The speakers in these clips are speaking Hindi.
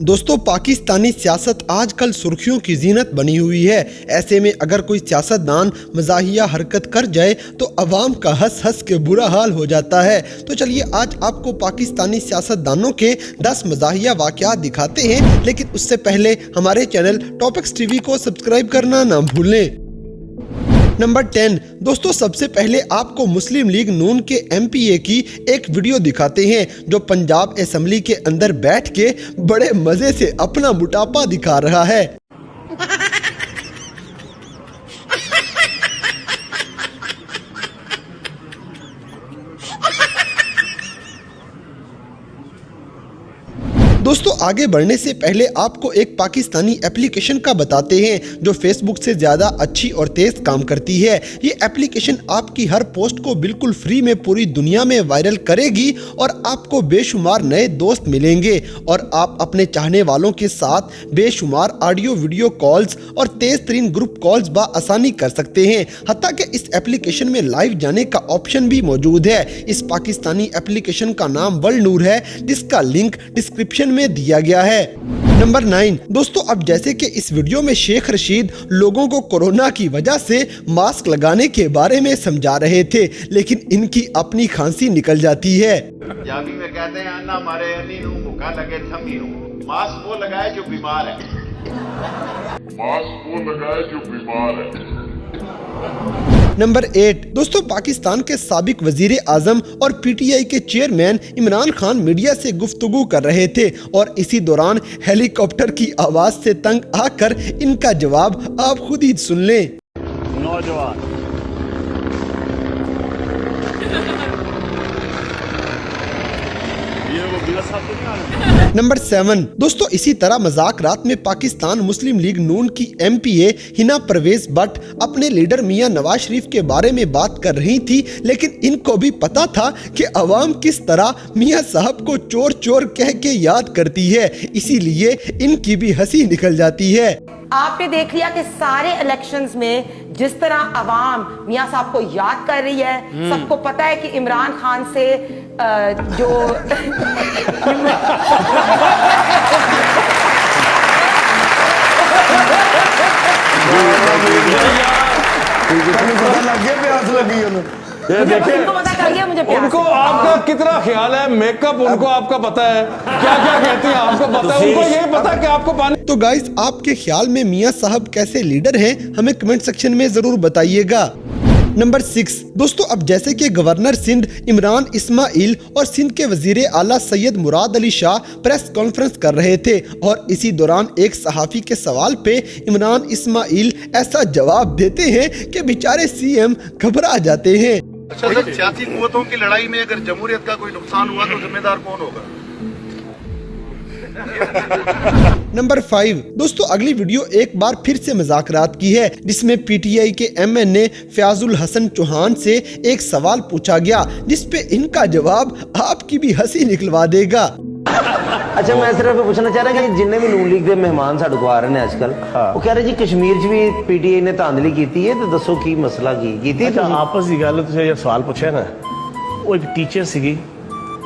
दोस्तों, पाकिस्तानी सियासत आजकल सुर्खियों की जीनत बनी हुई है। ऐसे में अगर कोई सियासतदान मज़ाहिया हरकत कर जाए तो अवाम का हंस हंस के बुरा हाल हो जाता है। तो चलिए आज आपको पाकिस्तानी सियासतदानों के 10 मज़ाहिया वाक़यात दिखाते हैं, लेकिन उससे पहले हमारे चैनल टॉपिक्स टीवी को सब्सक्राइब करना ना भूलें। नंबर 10 दोस्तों, सबसे पहले आपको मुस्लिम लीग नून के MPA की एक वीडियो दिखाते हैं जो पंजाब असेंबली के अंदर बैठ के बड़े मजे से अपना मोटापा दिखा रहा है। दोस्तों, आगे बढ़ने से पहले आपको एक पाकिस्तानी एप्लीकेशन का बताते हैं जो फेसबुक से ज़्यादा अच्छी और तेज़ काम करती है। ये एप्लीकेशन आपकी हर पोस्ट को बिल्कुल फ्री में पूरी दुनिया में वायरल करेगी और आपको बेशुमार नए दोस्त मिलेंगे और आप अपने चाहने वालों के साथ बेशुमार ऑडियो वीडियो कॉल्स और तेज़ तरीन ग्रुप कॉल्स बआसानी कर सकते हैं। हत्ता कि इस एप्लीकेशन में लाइव जाने का ऑप्शन भी मौजूद है। इस पाकिस्तानी एप्लीकेशन का नाम वर्ल्ड नूर है, जिसका लिंक डिस्क्रिप्शन में दिया गया है। नंबर 9 दोस्तों, अब जैसे कि इस वीडियो में शेख रशीद लोगों को कोरोना की वजह से मास्क लगाने के बारे में समझा रहे थे, लेकिन इनकी अपनी खांसी निकल जाती है। पंजाबी में कहते हैं अन्ना मारे अन्नी नू भूखा लगे थमी नू। मास्क वो लगाए जो बीमार है। मास्क वो लगाए जो बीमार है। नंबर 8 दोस्तों, पाकिस्तान के साबिक वजीर आजम और PTI के चेयरमैन इमरान खान मीडिया से गुफ्तगू कर रहे थे और इसी दौरान हेलीकॉप्टर की आवाज से तंग आकर इनका जवाब आप खुद ही सुन लें। नौजवान नंबर 7 दोस्तों, इसी तरह मजाक रात में पाकिस्तान मुस्लिम लीग नून की MPA हिना परवेज भट्ट अपने लीडर मियां नवाज शरीफ के बारे में बात कर रही थी, लेकिन इनको भी पता था कि अवाम किस तरह मियां साहब को चोर चोर कह के याद करती है, इसीलिए इनकी भी हंसी निकल जाती है। आपने देख लिया कि सारे इलेक्शंस में जिस तरह अवाम मियां साहब को याद कर रही है, सबको पता है कि इमरान खान से जो उनको आपका कितना ख्याल है, मेकअप उनको आपका पता है, क्या क्या कहते हैं आपको पता है, उनको ये पता है कि आपको पानी। तो गाइस, आपके ख्याल में मियां साहब कैसे लीडर हैं, हमें कमेंट सेक्शन में जरूर बताइएगा। नंबर 6 दोस्तों, अब जैसे कि गवर्नर सिंध इमरान इस्माइल और सिंध के वजीर आला सैयद मुराद अली शाह प्रेस कॉन्फ्रेंस कर रहे थे और इसी दौरान एक सहाफी के सवाल पे इमरान इस्माइल ऐसा जवाब देते हैं कि बेचारे CM घबरा जाते हैं। अच्छा सर, सियासी कुव्वतों की लड़ाई में अगर जमहूरियत का कोई नुकसान हुआ तो जिम्मेदार कौन होगा? नंबर 5 दोस्तों, अगली वीडियो एक बार फिर से मजाकरात की है, जिसमें PTI के MNA फयाजुल हसन चौहान से एक सवाल पूछा गया जिस पे इनका जवाब आपकी भी हंसी निकलवा देगा। अच्छा, मैं सिर्फ पूछना चाह रहा कि जिन्ने भी नून लीग के मेहमान साडे को आ रहे हैं आजकल, वो कह रहे जी कश्मीर च भी PTI ने धांधली की है, तो दसो की मसला की अच्छा, आपस की गल तुसीं जो सवाल पूछा ना, वो एक टीचर सीगी,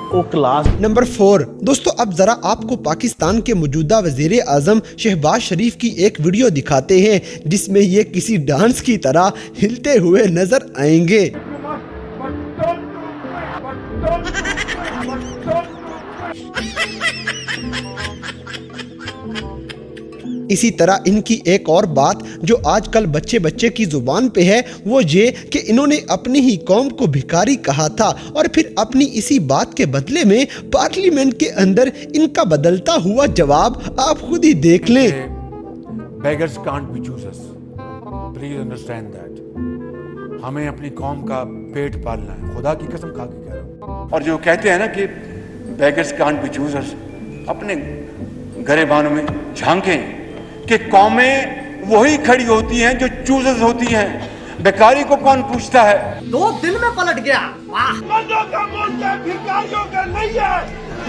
वो क्लास। नंबर 4 दोस्तों, अब जरा आपको पाकिस्तान के मौजूदा वजीर आजम शहबाज शरीफ की एक वीडियो दिखाते हैं जिसमें ये किसी डांस की तरह हिलते हुए नजर आएंगे। इसी तरह इनकी एक और बात जो आजकल बच्चे बच्चे की जुबान पे है, वो ये कि इन्होंने अपनी ही कौम को भिखारी कहा था और फिर अपनी इसी बात के बदले में पार्लियामेंट के अंदर इनका बदलता हुआ जवाब आप खुद ही देख लें। Beggars can't be choosers. Please understand that. हमें अपनी कौम का पेट पालना है, खुदा की कसम खा के कह रहा हूँ। और जो कहते हैं ना कि beggars can't be choosers, अपने गरेबानों में झांकें कि कौमें वही खड़ी होती हैं जो चूजर्स होती हैं। बेकारी को कौन पूछता है? 2 दिन में पलट गया। वाह! मंदों का मुल्क है, भिखारियों का नहीं है।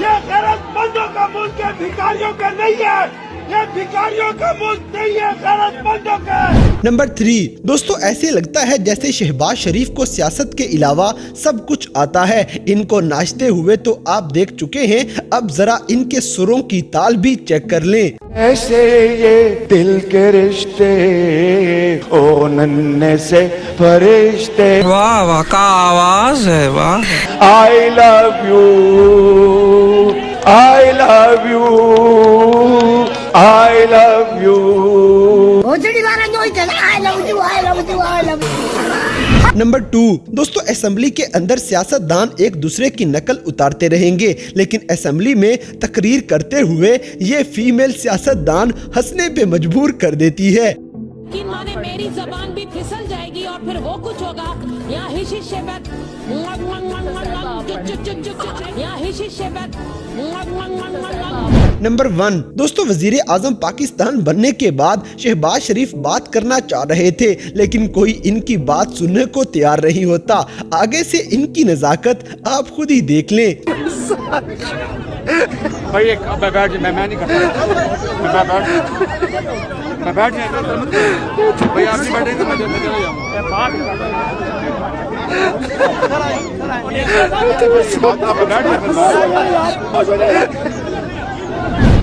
ये गैरतमंदों का मुल्क है, भिखारियों का नहीं है। ये भिखारियों का मुल्क नहीं है, गैरतमंदों का। नंबर 3 दोस्तों, ऐसे लगता है जैसे शहबाज शरीफ को सियासत के अलावा सब कुछ आता है। इनको नाचते हुए तो आप देख चुके हैं, अब जरा इनके सुरों की ताल भी चेक कर लें। ऐसे ये दिल के रिश्ते ओ नन्हे से फरिश्ते, वाह वाह का आवाज है, वाह। I love you, I love you, I love you. Number 2 दोस्तों, असेंबली के अंदर सियासतदान एक दूसरे की नकल उतारते रहेंगे, लेकिन असेंबली में तकरीर करते हुए ये फीमेल सियासतदान हंसने पे मजबूर कर देती है। कि माने मेरी जबान भी फिसल जाएगी और फिर वो कुछ होगा। यहाँ नंबर 1 दोस्तों, वजीर आजम पाकिस्तान बनने के बाद शहबाज शरीफ बात करना चाह रहे थे, लेकिन कोई इनकी बात सुनने को तैयार नहीं होता। आगे से इनकी नजाकत आप खुद ही देख लें। भाई एक बैठ, मैं नहीं करता, मैं बैठ भाई, आप नहीं बैठेंगे मैं चला जाऊंगा।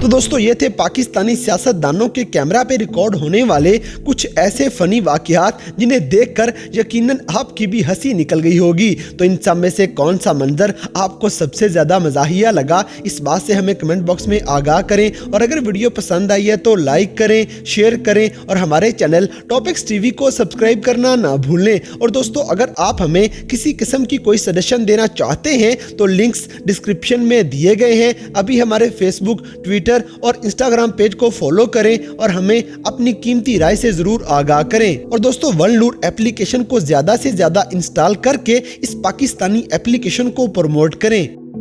तो दोस्तों, ये थे पाकिस्तानी सियासतदानों के कैमरा पे रिकॉर्ड होने वाले कुछ ऐसे फनी वाकयात जिन्हें देखकर यकीनन आपकी भी हंसी निकल गई होगी। तो इन सब में से कौन सा मंजर आपको सबसे ज्यादा मज़ाहिया लगा, इस बात से हमें कमेंट बॉक्स में आगाह करें। और अगर वीडियो पसंद आई है तो लाइक करें, शेयर करें और हमारे चैनल टॉपिक्स टीवी को सब्सक्राइब करना ना भूलें। और दोस्तों, अगर आप हमें किसी किस्म की कोई सजेशन देना चाहते हैं तो लिंक्स डिस्क्रिप्शन में दिए गए हैं। अभी हमारे फेसबुक, ट्विटर और इंस्टाग्राम पेज को फॉलो करें और हमें अपनी कीमती राय से जरूर आगाह करें। और दोस्तों, वनलूर एप्लीकेशन को ज्यादा से ज्यादा इंस्टॉल करके इस पाकिस्तानी एप्लीकेशन को प्रमोट करें।